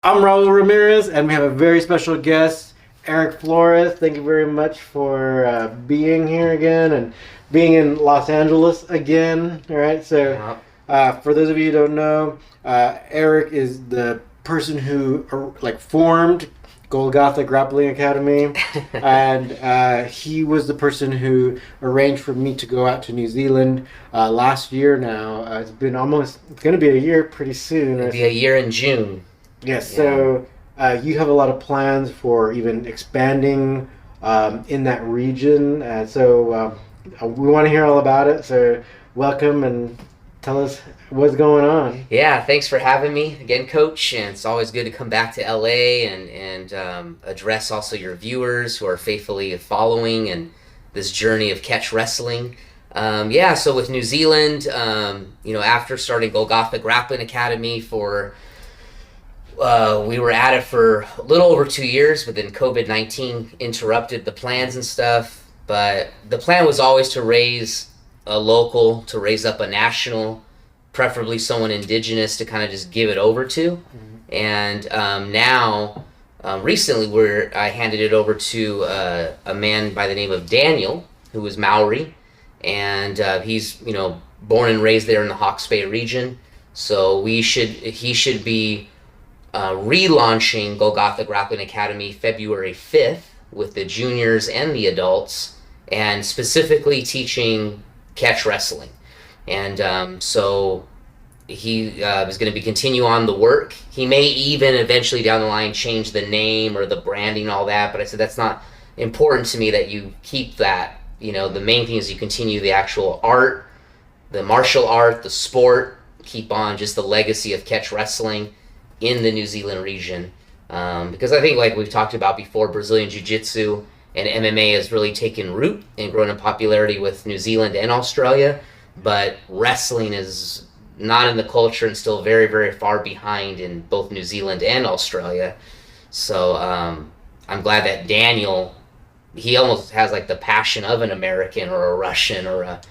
I'm Raul Ramirez, and we have a very special guest, Eric Flores. Thank you very much for being here again and being in Los Angeles again. All right, so Yeah. for those of you who don't know, Eric is the person who formed Golgotha Grappling Academy, and he was the person who arranged for me to go out to New Zealand last year. Now it's going to be a year pretty soon. It'll be a year in June. Yes, Yeah. so you have a lot of plans for even expanding in that region. We want to hear all about it. So welcome and tell us what's going on. Yeah, thanks for having me again, Coach. And it's always good to come back to LA and address also your viewers who are faithfully following and this journey of catch wrestling. Yeah, so with New Zealand, after starting Golgotha Grappling Academy we were at it for a little over 2 years, but then COVID-19 interrupted the plans and stuff. But the plan was always to raise a local, to raise up a national, preferably someone indigenous to kind of just give it over to. And now, recently, I handed it over to a man by the name of Daniel, who was Maori, and he's born and raised there in the Hawke's Bay region. So he should be relaunching Golgotha Grappling Academy February 5th with the juniors and the adults, and specifically teaching catch wrestling. And so he is going to be continue on the work. He may even eventually down the line change the name or the branding, all that. But I said that's not important to me. That you keep that. The main thing is you continue the actual art, the martial art, the sport. Keep on just the legacy of catch wrestling in the New Zealand region, because I think, like we've talked about before, Brazilian Jiu-Jitsu and MMA has really taken root and grown in popularity with New Zealand and Australia, but wrestling is not in the culture and still very, very far behind in both New Zealand and Australia. So I'm glad that Daniel, he almost has like the passion of an American or a Russian or a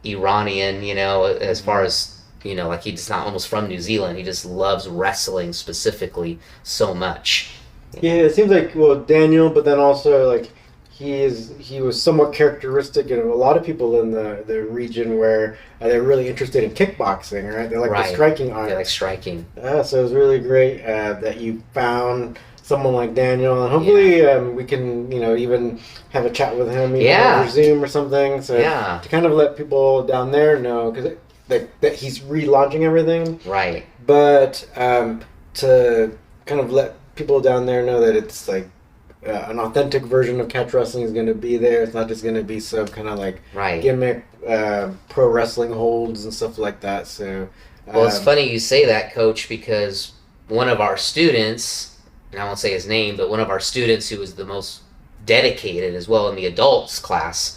Iranian, as far as like he's not almost from New Zealand. He just loves wrestling specifically so much. Yeah, it seems like Daniel, but then also like he was somewhat characteristic of a lot of people in the region where they're really interested in kickboxing, right? They like the striking art. They like striking. So it was really great that you found someone like Daniel, and hopefully we can even have a chat with him over Zoom or something. So to kind of let people down there know, because that he's relaunching everything, right? But to kind of let people down there know that it's like an authentic version of catch wrestling is going to be there. It's not just going to be some kind of like gimmick pro wrestling holds and stuff like that. So well, it's funny you say that, Coach, because one of our students, and I won't say his name, but one of our students who was the most dedicated as well in the adults class,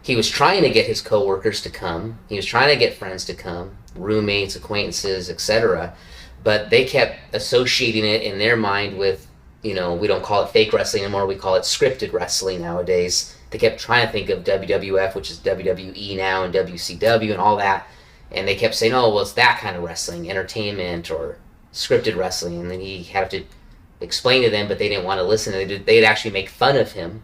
he was trying to get his coworkers to come. He was trying to get friends to come, roommates, acquaintances, etc. But they kept associating it in their mind with, we don't call it fake wrestling anymore. We call it scripted wrestling nowadays. They kept trying to think of WWF, which is WWE now, and WCW and all that. And they kept saying, oh, well, it's that kind of wrestling, entertainment or scripted wrestling. And then he had to explain to them, but they didn't want to listen. They'd actually make fun of him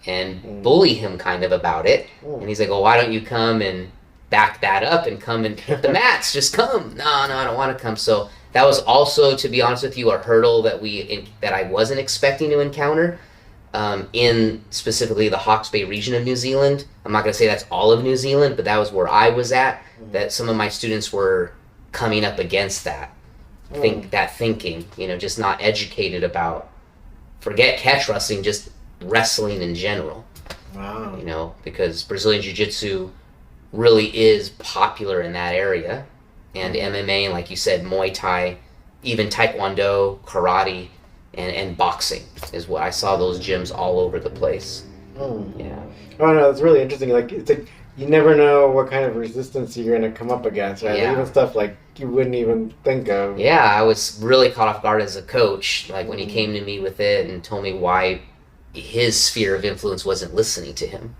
and bully him kind of about it. And he's like, well, why don't you come and back that up and come and hit the mats? Just come. No, I don't want to come. So that was also, to be honest with you, a hurdle that I wasn't expecting to encounter in specifically the Hawke's Bay region of New Zealand. I'm not going to say that's all of New Zealand, but that was where I was at, that some of my students were coming up against that. Thinking, just not educated about, forget catch wrestling, just wrestling in general. Wow. Because Brazilian Jiu-Jitsu really is popular in that area, and MMA, and like you said, Muay Thai, even Taekwondo, karate, and boxing is what I saw those gyms all over the place. Yeah. Oh no, it's really interesting. Like it's like you never know what kind of resistance you're going to come up against, right? Yeah. Even stuff like you wouldn't even think of. Yeah, I was really caught off guard as a coach, like when he came to me with it and told me why his sphere of influence wasn't listening to him.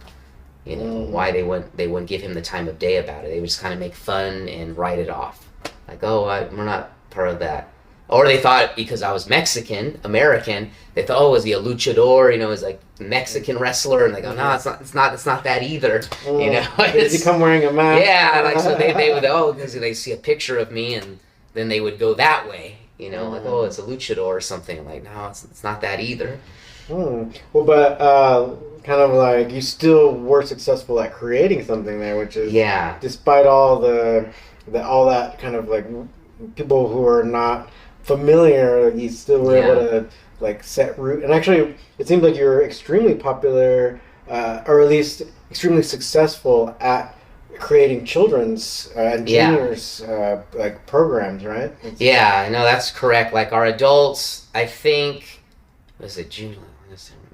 Why they wouldn't give him the time of day about it. They would just kind of make fun and write it off, like, oh, we're not part of that. Or they thought because I was Mexican, American, they thought, oh, is he a luchador? You know, is like Mexican wrestler, and they go, no, it's not that either. You know, does he come wearing a mask? Yeah, like so they would because they see a picture of me, and then they would go that way. You know, like, oh, it's a luchador or something. Like, no, it's not that either. Well, but kind of like you still were successful at creating something there, which is despite all all that kind of like people who are not familiar, you still were able to like set root. And actually, it seems like you're extremely popular, or at least extremely successful at creating children's and juniors like programs, right? Yeah, no, that's correct. Like our adults, I think, was it June?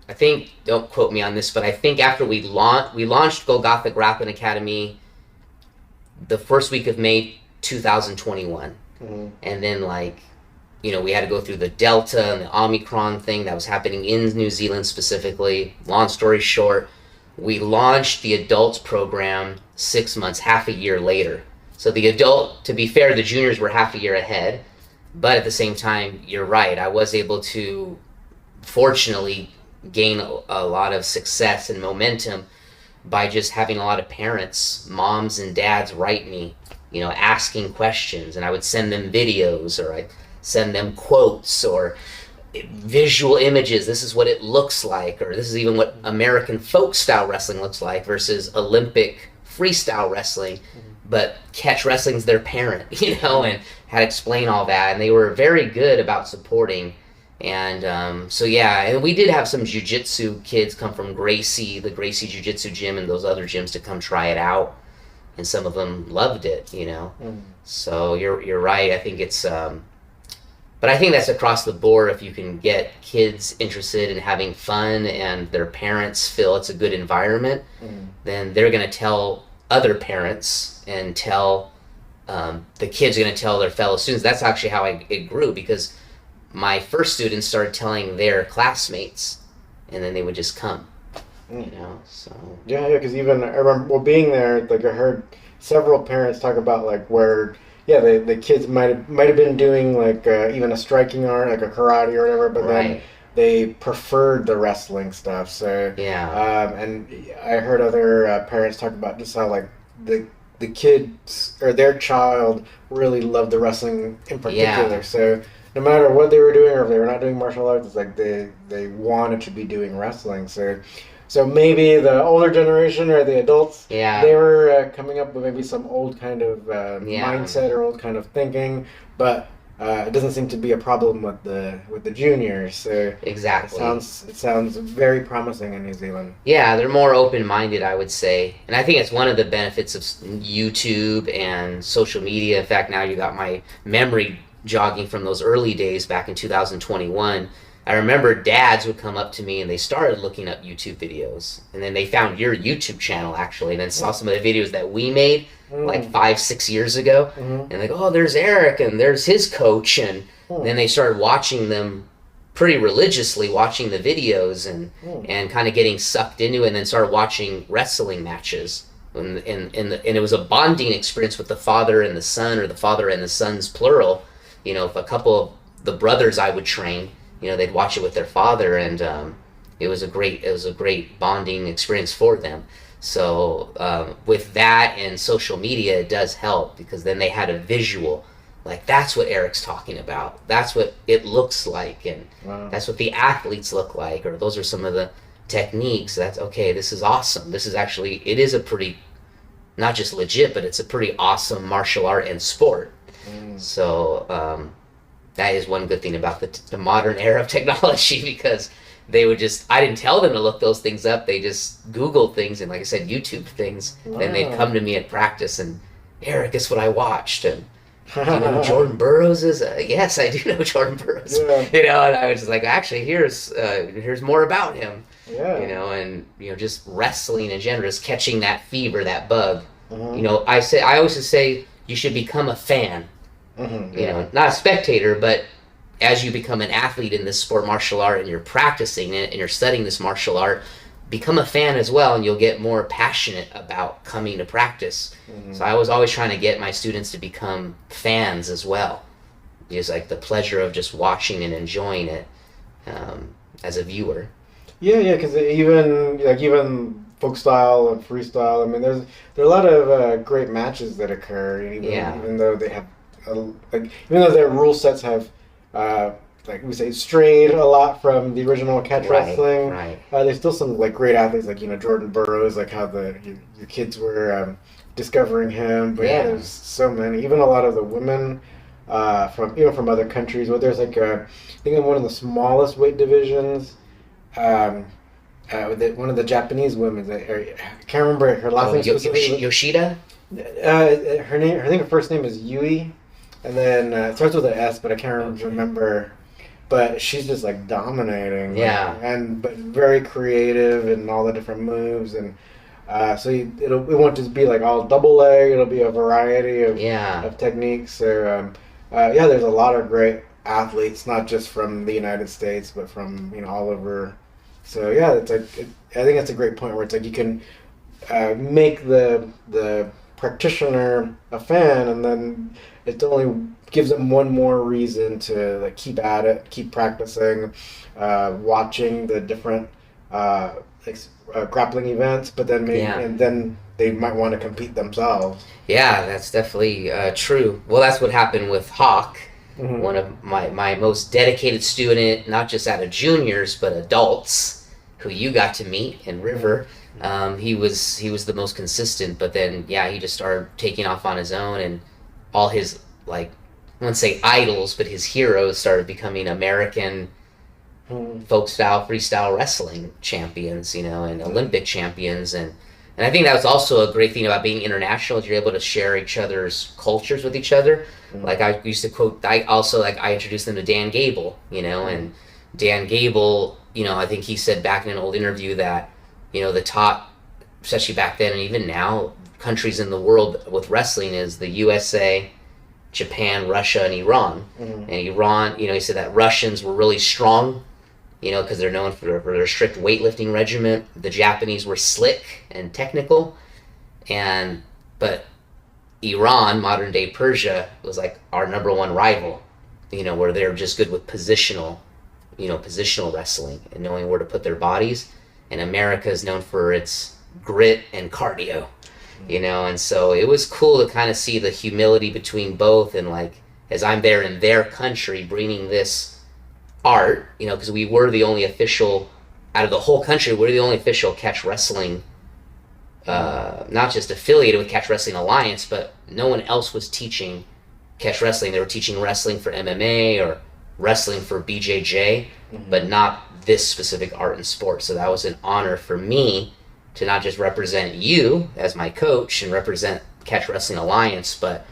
I think, don't quote me on this, but I think after we launched Golgotha Grappling Academy the first week of May 2021, and then like, you know, we had to go through the Delta and the Omicron thing that was happening in New Zealand specifically. Long story short, we launched the adults program 6 months, half a year later. So the adult, to be fair, the juniors were half a year ahead, but at the same time, you're right. I was able to, fortunately, gain a lot of success and momentum by just having a lot of parents, moms and dads, write me, you know, asking questions, and I would send them videos, or I'd send them quotes or visual images. This is what it looks like, or this is even what American folk style wrestling looks like versus Olympic freestyle wrestling. But catch wrestling's their parent, you know, and had to explain all that, and they were very good about supporting. And so yeah, and we did have some jiu-jitsu kids come from Gracie, the Gracie Jiu-Jitsu gym, and those other gyms to come try it out, and some of them loved it, you know. So you're right. I think it's but I think that's across the board. If you can get kids interested in having fun and their parents feel it's a good environment, then they're going to tell other parents, and tell the kids are going to tell their fellow students. That's actually how it grew, because my first students started telling their classmates, and then they would just come, you know. So yeah, because even I remember being there. Like I heard several parents talk about like where the kids might have been doing like even a striking art, like a karate or whatever, but then they preferred the wrestling stuff. So and I heard other parents talk about just how like the kids or their child really loved the wrestling in particular. So no matter what they were doing, or if they were not doing martial arts, it's like they wanted to be doing wrestling. So maybe the older generation or the adults, they were coming up with maybe some old kind of mindset or old kind of thinking, but it doesn't seem to be a problem with the juniors. So exactly, it sounds very promising in New Zealand. Yeah, they're more open-minded, I would say, and I think it's one of the benefits of YouTube and social media. In fact, now you got my memory jogging from those early days back in 2021. I remember dads would come up to me and they started looking up YouTube videos, and then they found your YouTube channel actually, and then saw some of the videos that we made like 5-6 years ago, and they go, oh, there's Eric and there's his coach, and then they started watching them pretty religiously, watching the videos and kind of getting sucked into it, and then started watching wrestling matches. And it was a bonding experience with the father and the son, or the father and the sons plural. You know, if a couple of the brothers I would train, you know, they'd watch it with their father, and it was a great bonding experience for them. So with that and social media, it does help, because then they had a visual, like that's what Eric's talking about. That's what it looks like, and that's what the athletes look like, or those are some of the techniques. That's okay. This is awesome. This is actually, it is a pretty, not just legit, but it's a pretty awesome martial art and sport. So that is one good thing about the modern era of technology, because they would just, I didn't tell them to look those things up. They just Google things and, like I said, YouTube things. Then they'd come to me at practice and, Eric, guess what I watched? And do you know who Jordan Burroughs is? Yes, I do know Jordan Burroughs. You know, and I was just like, actually, here's more about him. You know, and you know, just wrestling in general, just catching that fever, that bug. You know, I always say you should become a fan. You know, not a spectator, but as you become an athlete in this sport, martial art, and you're practicing it and you're studying this martial art, become a fan as well, and you'll get more passionate about coming to practice. So I was always trying to get my students to become fans as well. just like the pleasure of just watching and enjoying it as a viewer. Yeah, because even folk style and freestyle. I mean, there are a lot of great matches that occur. Even though they have even though their rule sets have like we say strayed a lot from the original catch wrestling. Right. There's still some like great athletes like Jordan Burroughs, like how your kids were discovering him. But yeah, there's so many. Even a lot of the women from other countries. Where there's like I think in one of the smallest weight divisions. One of the Japanese women, I can't remember her last name specifically. Yoshida? Her name, I think her first name is Yui, and then it starts with an S, but I can't remember. But she's just like dominating, but very creative in all the different moves, and so it won't just be like all double leg. It'll be a variety of techniques. So there's a lot of great athletes, not just from the United States, but from all over. So yeah, it's like I think that's a great point where it's like you can make the practitioner a fan, and then it only gives them one more reason to like keep at it, keep practicing, watching the different grappling events, but then and then they might want to compete themselves. Yeah, that's definitely true. Well, that's what happened with Hawk. Mm-hmm. One of my most dedicated student, not just out of juniors, but adults who you got to meet in River. He was the most consistent, but then he just started taking off on his own, and all his I wouldn't say idols, but his heroes started becoming American folk style freestyle wrestling champions, and Olympic champions, and I think that was also a great thing about being international, is you're able to share each other's cultures with each other. Mm-hmm. Like I used to quote, I introduced them to Dan Gable, and Dan Gable, I think he said back in an old interview that, the top, especially back then and even now, countries in the world with wrestling is the USA, Japan, Russia, and Iran. Mm-hmm. And Iran, he said that Russians were really strong, because they're known for their strict weightlifting regimen. The Japanese were slick and technical, but Iran, modern day Persia, was like our number one rival, where they're just good with positional wrestling and knowing where to put their bodies. And America is known for its grit and cardio, and so it was cool to kind of see the humility between both, and like, as I'm there in their country bringing this art, because we were the only official, out of the whole country, we're the only official catch wrestling, not just affiliated with Catch Wrestling Alliance, but no one else was teaching catch wrestling. They were teaching wrestling for MMA or wrestling for BJJ, but not this specific art and sport. So that was an honor for me to not just represent you as my coach and represent Catch Wrestling Alliance, but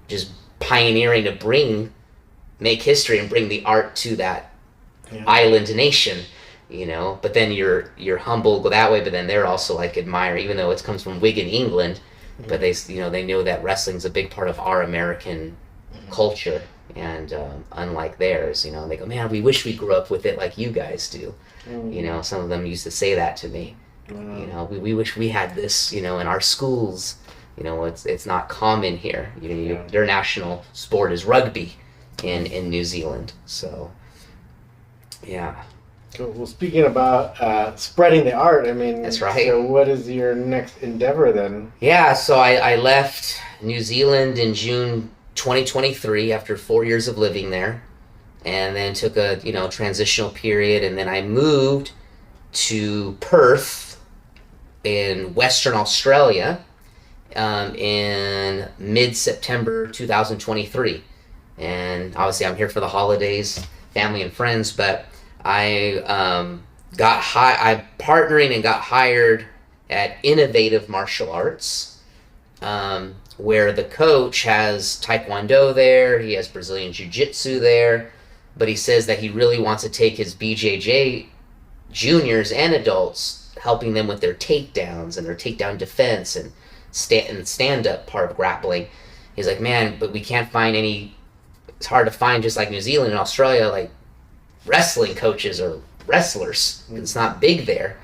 just pioneering to make history and bring the art to that island nation, but then you're humble, go that way, but then they're also like admire, even though it comes from Wigan, England, but they know that wrestling's a big part of our American culture. And unlike theirs, they go, man, we wish we grew up with it like you guys do. Some of them used to say that to me. We wish we had this, in our schools. It's not common here. Their national sport is rugby in New Zealand. So, yeah. Cool. Well, speaking about spreading the art, I mean, that's right. So what is your next endeavor then? Yeah, so I left New Zealand in June 2023 after 4 years of living there, and then took a transitional period, and then I moved to Perth in Western Australia in mid-September 2023, and obviously I'm here for the holidays, family and friends, but I I'm partnering and got hired at Innovative Martial Arts, where the coach has Taekwondo there, he has Brazilian Jiu-Jitsu there, but he says that he really wants to take his BJJ juniors and adults, helping them with their takedowns and their takedown defense and stand-up part of grappling. He's like, man, but we can't find any, it's hard to find, just like New Zealand and Australia, like wrestling coaches or wrestlers. It's not big there.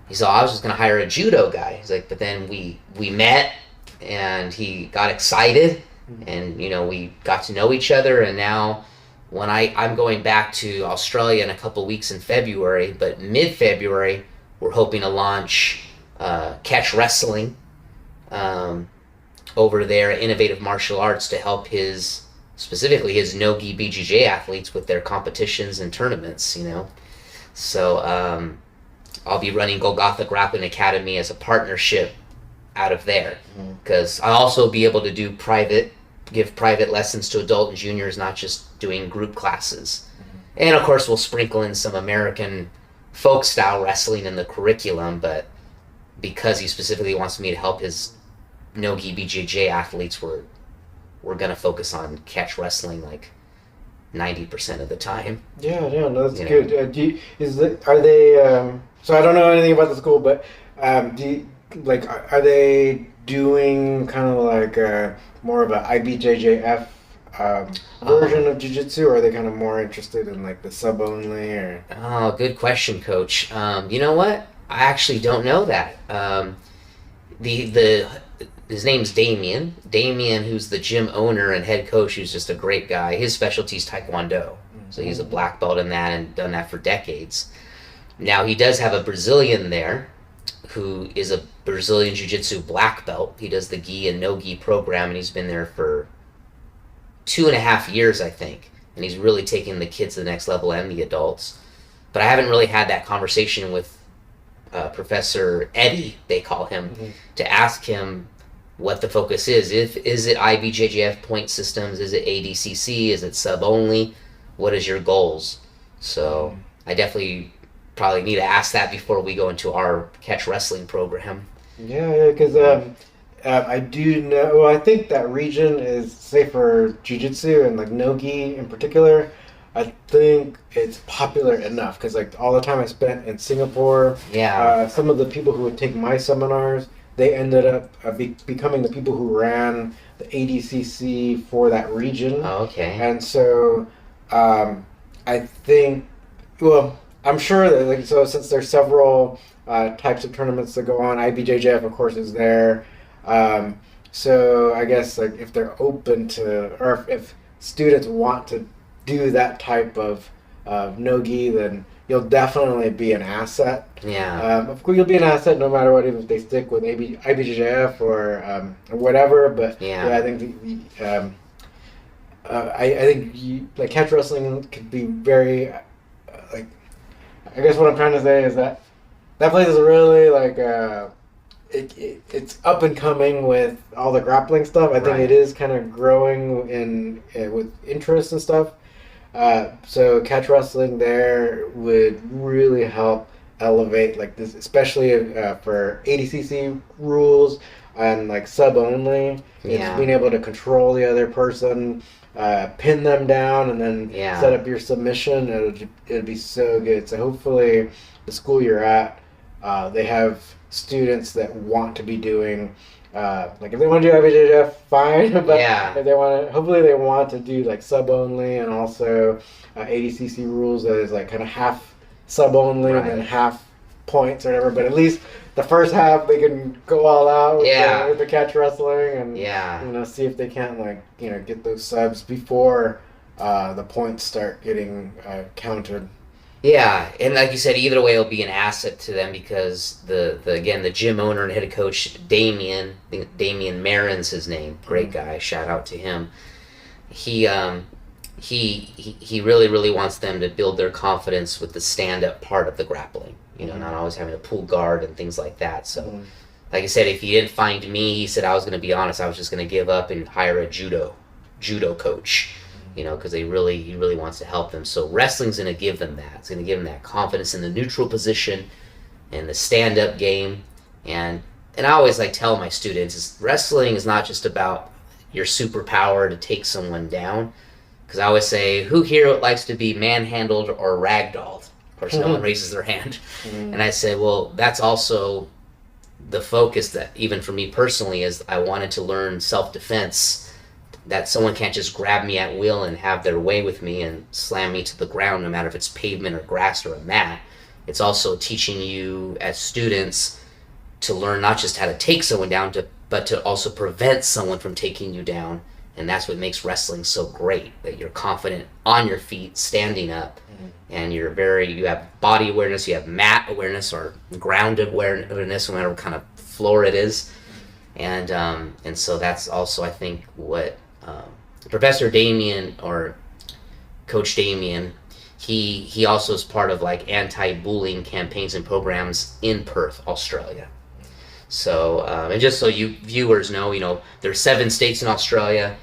He said, I was just going to hire a judo guy. He's like, but then we met, and he got excited And we got to know each other, and now when I'm going back to Australia in a couple weeks in February, but mid-February we're hoping to launch catch wrestling over there, innovative martial arts, to help specifically his no-gi BJJ athletes with their competitions and tournaments. So I'll be running Golgotha Grappling Academy as a partnership out of there, because I'll also be able to give private lessons to adult and juniors, not just doing group classes. And of course we'll sprinkle in some American folk style wrestling in the curriculum, but because he specifically wants me to help his no-gi BJJ athletes, we're gonna focus on catch wrestling like 90% of the time. Yeah, no, that's good. Are they? So I don't know anything about the school, but are they doing kind of like more of a IBJJF version of jiu-jitsu, or are they kind of more interested in like the sub only? Or Oh, good question, Coach. You know what? I actually don't know that. His name's Damien. Damien, who's the gym owner and head coach, who's just a great guy. His specialty is Taekwondo. So he's a black belt in that and done that for decades. Now he does have a Brazilian there who is a Brazilian Jiu-Jitsu black belt. He does the gi and no-gi program, and he's been there for 2.5 years, I think. And he's really taking the kids to the next level and the adults. But I haven't really had that conversation with Professor Eddie, they call him, to ask him what the focus is. Is it IBJJF point systems? Is it ADCC? Is it sub only? What is your goals? So I definitely probably need to ask that before we go into our catch wrestling program. Yeah, because I do know. Well, I think that region is, say, for jiu-jitsu and like no-gi in particular, I think it's popular enough, because like all the time I spent in Singapore, some of the people who would take my seminars, they ended up becoming the people who ran the ADCC for that region. Oh, okay. And so I think, well, I'm sure that since there's several types of tournaments that go on, IBJJF of course is there. So I guess like if they're open to, or if students want to do that type of no-gi, then you'll definitely be an asset. Yeah. Of course, you'll be an asset no matter what, even if they stick with IBJJF or whatever. But I think I think like catch wrestling could be very I guess what I'm trying to say is that place is really like it's up and coming with all the grappling stuff. I think it is kind of growing with interest and stuff. So catch wrestling there would really help elevate like this, especially for ADCC rules and like sub only. It's being able to control the other person, pin them down, and then set up your submission. It'd be so good. So hopefully the school you're at, they have students that want to be doing like if they want to do IBJJF, fine. But if they want to, hopefully they want to do like sub only, and also ADCC rules that is like kind of half sub only and then half points or whatever. But at least the first half they can go all out with the catch wrestling and see if they can't get those subs before the points start getting counted. Yeah, and like you said, either way it'll be an asset to them, because the gym owner and head coach Damien Marin's his name, great guy, shout out to him. He really, really wants them to build their confidence with the stand-up part of the grappling, not always having to pull guard and things like that. So like I said, if he didn't find me, he said I was going to be honest, I was just going to give up and hire a judo coach. Because he really wants to help them. So wrestling's going to give them that. It's going to give them that confidence in the neutral position and the stand-up game. And I always tell my students, wrestling is not just about your superpower to take someone down. Because I always say, who here likes to be manhandled or ragdolled? Of course, no one raises their hand. And I say, well, that's also the focus that, even for me personally, is I wanted to learn self-defense, that someone can't just grab me at will and have their way with me and slam me to the ground, no matter if it's pavement or grass or a mat. It's also teaching you as students to learn not just how to take someone down, but to also prevent someone from taking you down And that's what makes wrestling so great, that you're confident on your feet, standing up, and you have body awareness, you have mat awareness or ground awareness, no matter what kind of floor it is. And so that's also, I think, what Professor Damien, or Coach Damien, he also is part of like anti-bullying campaigns and programs in Perth, Australia. So, and just so you viewers know, there's 7 states in Australia.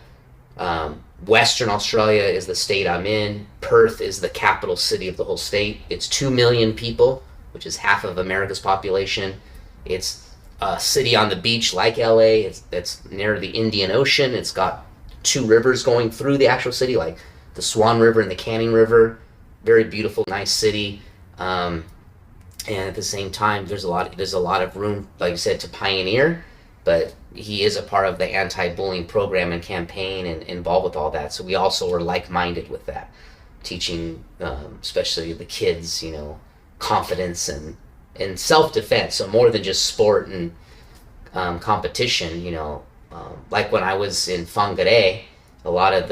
Western Australia is the state I'm in. Perth is the capital city of the whole state. It's 2 million people, which is half of America's population. It's a city on the beach like LA. It's near the Indian Ocean. It's got 2 rivers going through the actual city, like the Swan River and the Canning River. Very beautiful, nice city. And at the same time, there's a lot of room, like you said, to pioneer. But he is a part of the anti-bullying program and campaign and involved with all that. So we also were like-minded with that, teaching especially the kids, confidence and self-defense. So more than just sport and competition, like when I was in Whangarei, a lot of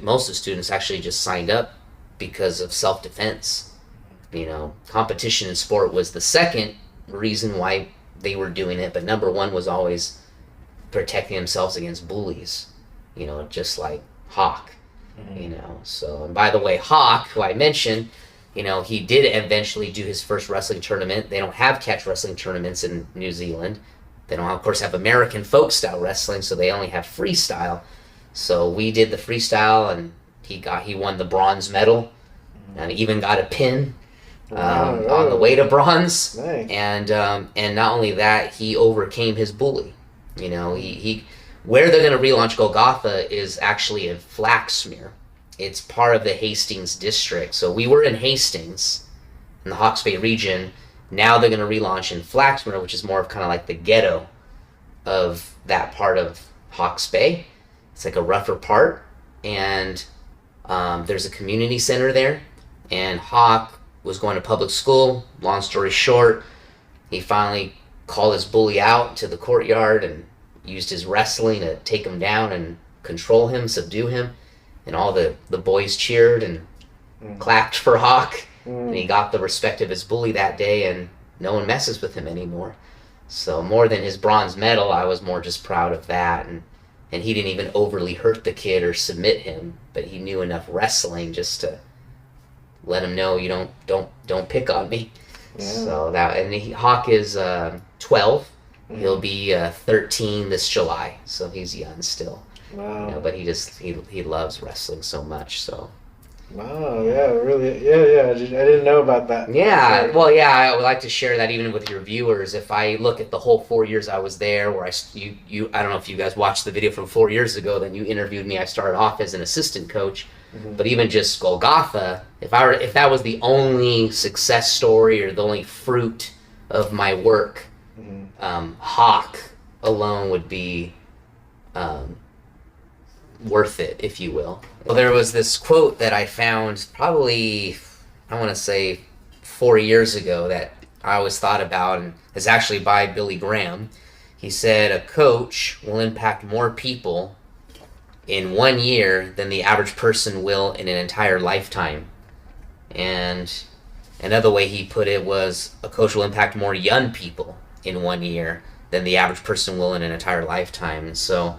most of the students actually just signed up because of self-defense. Competition in sport was the second reason why they were doing it, but number one was always protecting themselves against bullies, just like Hawk. So, and by the way, Hawk, who I mentioned, he did eventually do his first wrestling tournament. They don't have catch wrestling tournaments in New Zealand. They don't, of course, have American folk style wrestling, so they only have freestyle. So we did the freestyle, and he won the bronze medal, and even got a pin on the way to bronze. Nice. And not only that, he overcame his bully. He where they're going to relaunch Golgotha is actually in Flaxmere. It's part of the Hastings district. So we were in Hastings, in the Hawke's Bay region. Now they're going to relaunch in Flaxmere, which is more of kind of like the ghetto of that part of Hawke's Bay. It's like a rougher part. And there's a community center there. And Hawk was going to public school. Long story short, he finally called his bully out to the courtyard and used his wrestling to take him down and control him, subdue him. And all the boys cheered and clapped for Hawk. And he got the respect of his bully that day, and no one messes with him anymore. So more than his bronze medal, I was more just proud of that. And he didn't even overly hurt the kid or submit him, but he knew enough wrestling just to let him know, don't pick on me. Yeah. So Hawk is 12. He'll be 13 this July, so he's young still. Wow. But he loves wrestling so much. So. Wow. Yeah. Really. Yeah. I didn't know about that. Yeah. Well, yeah. I would like to share that even with your viewers. If I look at the whole 4 years I was there, where I don't know if you guys watched the video from 4 years ago. Then you interviewed me. I started off as an assistant coach. Mm-hmm. But even just Golgotha, if that was the only success story or the only fruit of my work, Hawk alone would be worth it, if you will. Well, there was this quote that I found probably, I want to say 4 years ago, that I always thought about, and it's actually by Billy Graham. He said, "A coach will impact more people in 1 year than the average person will in an entire lifetime." And another way he put it was, a coach will impact more young people in 1 year than the average person will in an entire lifetime. And so,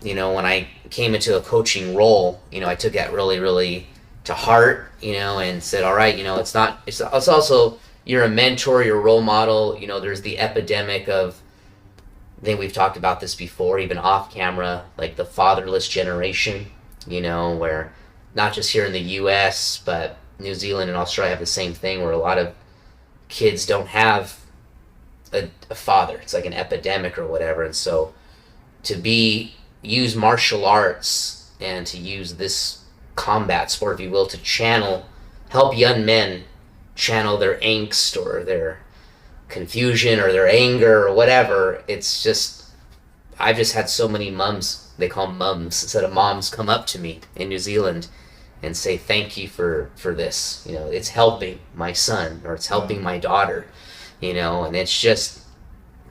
when I came into a coaching role, I took that really, really to heart, and said, all right, it's also, you're a mentor, you're a role model. There's the epidemic of, I think we've talked about this before, even off camera, like the fatherless generation, where not just here in the US, but New Zealand and Australia have the same thing, where a lot of kids don't have a father. It's like an epidemic or whatever. And so to use martial arts and to use this combat sport, if you will, to help young men channel their angst or their confusion or their anger or whatever. It's just, I've just had so many mums, they call them mums instead of moms, come up to me in New Zealand and say, thank you for this. It's helping my son, or it's helping my daughter, and it's just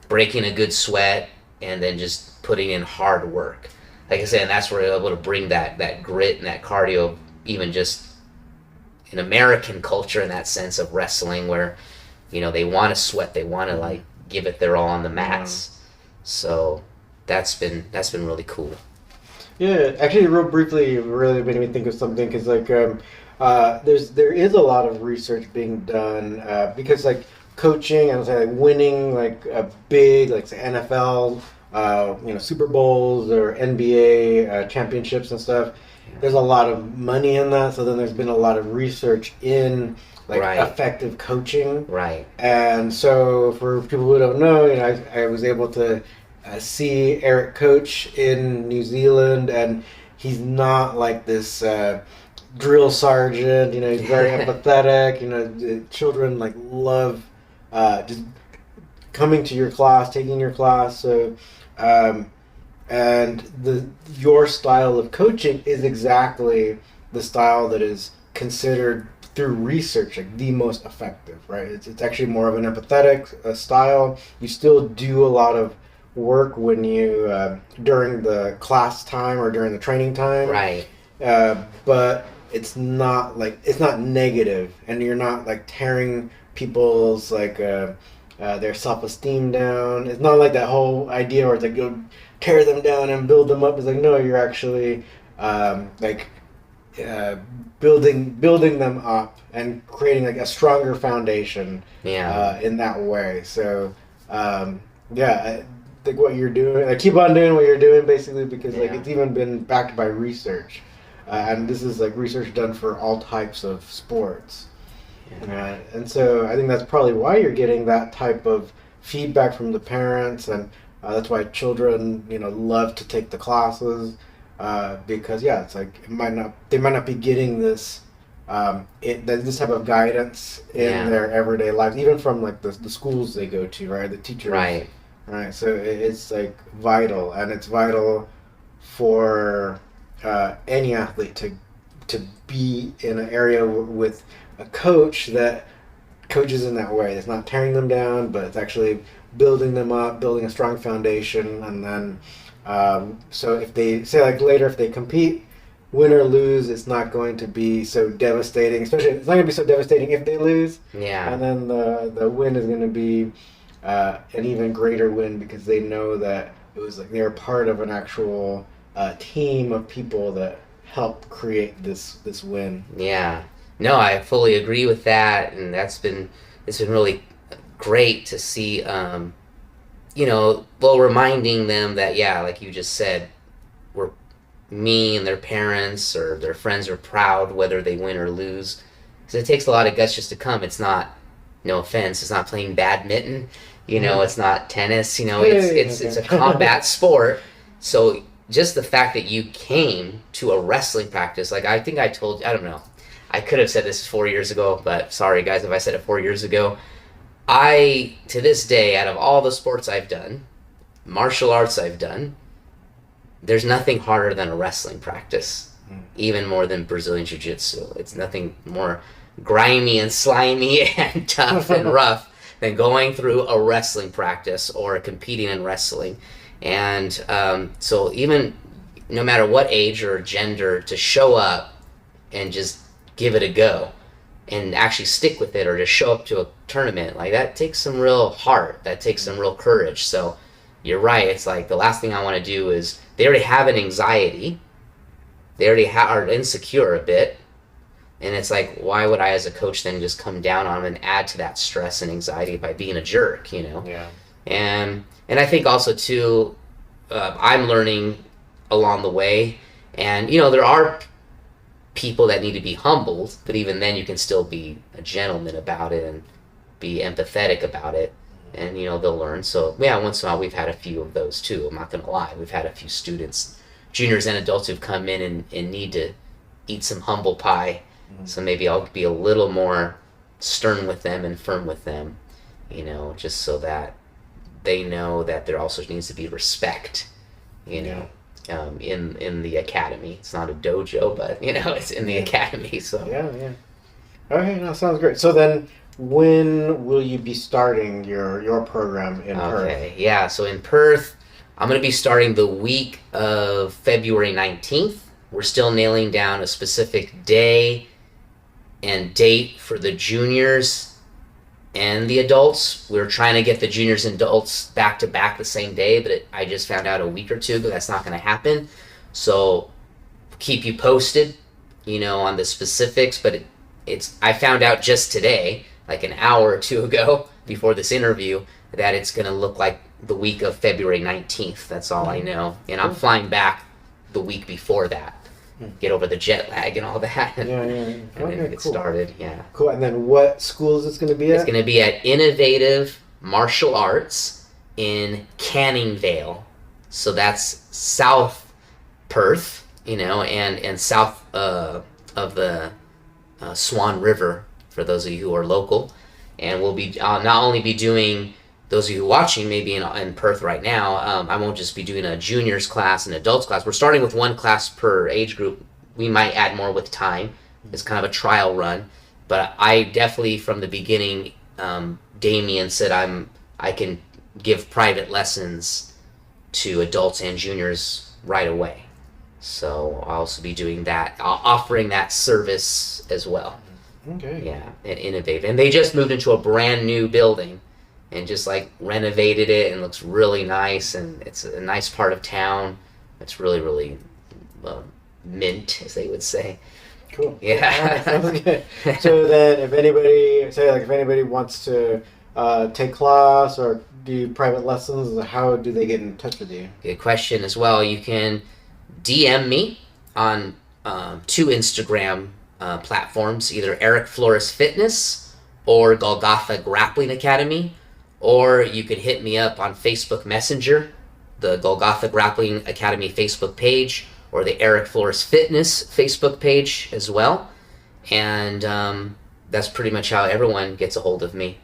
breaking a good sweat and then just putting in hard work. like I said, and that's where we're able to bring that grit and that cardio, even just in American culture, in that sense of wrestling, where they want to sweat, they want to like give it their all on the mats. So that's been really cool. Yeah, actually, real briefly, it really made me think of something because there is a lot of research being done because like coaching and say like winning like a big like say NFL Super Bowls or NBA championships and stuff. There's a lot of money in that. So then there's been a lot of research in like effective coaching. Right. And so for people who don't know, I was able to see Eric coach in New Zealand, and he's not like this drill sergeant. He's very empathetic. The children like love just coming to your class, taking your class. So, and your style of coaching is exactly the style that is considered through research like the most effective, right? It's actually more of an empathetic style. You still do a lot of work when you during the class time or during the training time, right? But it's not negative, and you're not like tearing people's like their self-esteem down. It's not like that whole idea where it's like go tear them down and build them up. It's like no, you're actually building them up and creating like a stronger foundation in that way. So I think what you're doing, keep on doing what you're doing basically, because like it's even been backed by research, and this is like research done for all types of sports. And so I think that's probably why you're getting that type of feedback from the parents, and that's why children love to take the classes, because it's like they might not be getting this this type of guidance in their everyday lives, even from like the schools they go to, right? The teachers, right. So it's like vital, and it's vital for any athlete to be in an area with a coach that coaches in that way. It's not tearing them down, but it's actually building them up, building a strong foundation, and then so if they say like later if they compete, win or lose, it's not going to be so devastating. Especially it's not going to be so devastating if they lose. Yeah. And then the win is going to be an even greater win because they know that it was like they're part of an actual team of people that helped create this win. Yeah. No, I fully agree with that, and it's been really great to see. Reminding them that like you just said, me and their parents or their friends are proud whether they win or lose, because it takes a lot of guts just to come. It's not, no offense, it's not playing badminton, it's not tennis, it's a combat sport. So just the fact that you came to a wrestling practice, like I think I don't know, I could have said this 4 years ago, but sorry guys if I said it 4 years ago. To this day, out of all the sports I've done, martial arts I've done, there's nothing harder than a wrestling practice, even more than Brazilian Jiu-Jitsu. It's nothing more grimy and slimy and tough and rough than going through a wrestling practice or competing in wrestling. And so even no matter what age or gender, to show up and just give it a go and actually stick with it, or to show up to a tournament, like that takes some real heart, that takes some real courage. So you're right, it's like the last thing I want to do is, they already have an anxiety, they already are insecure a bit, and it's like, why would I as a coach then just come down on them and add to that stress and anxiety by being a jerk, Yeah. And I think also too, I'm learning along the way, and there are people that need to be humbled, but even then you can still be a gentleman about it and be empathetic about it, and they'll learn. So once in a while we've had a few of those too, I'm not gonna lie. We've had a few students, juniors and adults, who've come in and need to eat some humble pie. So maybe I'll be a little more stern with them and firm with them, just so that they know that there also needs to be respect, in the academy. It's not a dojo, but it's in the academy. So Okay, that sounds great. So then, when will you be starting your program in Perth? Okay, so in Perth, I'm going to be starting the week of February 19th. We're still nailing down a specific day and date for the juniors and the adults. We were trying to get the juniors and adults back to back the same day, but I just found out a week or two ago that's not going to happen. So keep you posted, on the specifics. But I found out just today, like an hour or two ago before this interview, that it's going to look like the week of February 19th. That's all I know. And I'm flying back the week before that. Get over the jet lag and all that, and then get started. Yeah. Cool. And then what school is this going to be at? It's going to be at Innovative Martial Arts in Canning Vale. So that's South Perth, and south of the Swan River, for those of you who are local. And we'll be not only be doing, those of you watching maybe in Perth right now, I won't just be doing a juniors class and adults class. We're starting with one class per age group. We might add more with time. It's kind of a trial run. But I definitely, from the beginning, Damien said I can give private lessons to adults and juniors right away. So I'll also be doing that, offering that service as well. Okay. Yeah, and Innovative. And they just moved into a brand new building and just renovated it, and looks really nice, and it's a nice part of town. It's really, really mint, as they would say. Cool. Yeah. Sounds good. So then, if anybody wants to take class or do private lessons, how do they get in touch with you? Good question as well. You can DM me on 2 Instagram platforms, either Eric Flores Fitness or Golgotha Grappling Academy. Or you could hit me up on Facebook Messenger, the Golgotha Grappling Academy Facebook page, or the Eric Flores Fitness Facebook page as well. And that's pretty much how everyone gets a hold of me.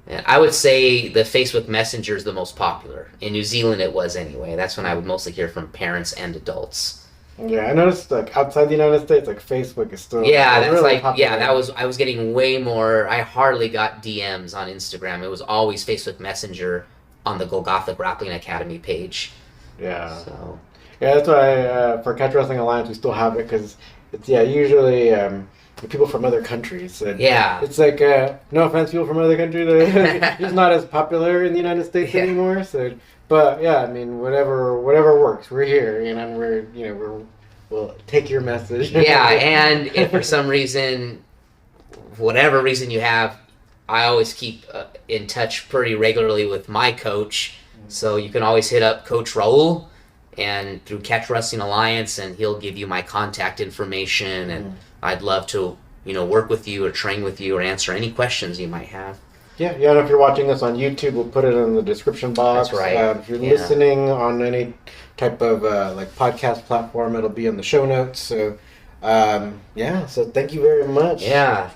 And I would say the Facebook Messenger is the most popular. In New Zealand it was anyway. That's when I would mostly hear from parents and adults. Yeah, I noticed outside the United States, Facebook is still that's really popular. I was getting way more. I hardly got DMs on Instagram. It was always Facebook Messenger on the Golgotha Grappling Academy page. Yeah. So. Yeah, that's why for Catch Wrestling Alliance we still have it, because it's usually people from other countries. And it's no offense, people from other countries, it's just not as popular in the United States anymore. So. But yeah, I mean, whatever works. We're here, and we'll take your message. Yeah, and if for some reason, whatever reason you have, I always keep in touch pretty regularly with my coach. So you can always hit up Coach Raul, and through Catch Wrestling Alliance, and he'll give you my contact information. And I'd love to, work with you or train with you or answer any questions you might have. Yeah, and if you're watching this on YouTube, we'll put it in the description box. That's right. If you're listening on any type of podcast platform, it'll be in the show notes. So, so thank you very much. Yeah,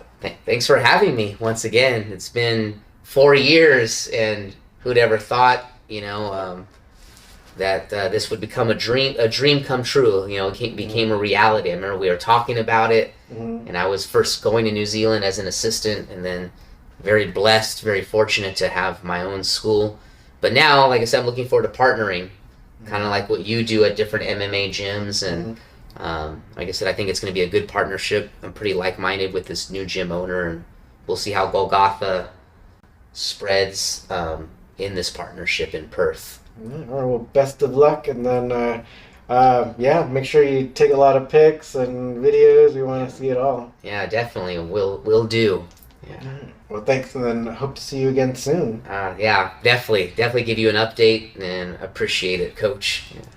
thanks for having me once again. It's been 4 years, and who'd ever thought, that this would become a dream come true. It became a reality. I remember we were talking about it, and I was first going to New Zealand as an assistant, and then very blessed, very fortunate to have my own school. But now, like I said, I'm looking forward to partnering, kind of like what you do at different MMA gyms. And like I said, I think it's going to be a good partnership. I'm pretty like-minded with this new gym owner, and we'll see how Golgotha spreads in this partnership in Perth. All right, well, best of luck, and then make sure you take a lot of pics and videos. We want to see it all. Yeah, definitely. We'll do. Yeah. Well, thanks, and then hope to see you again soon. Definitely give you an update, and appreciate it, Coach. Yeah.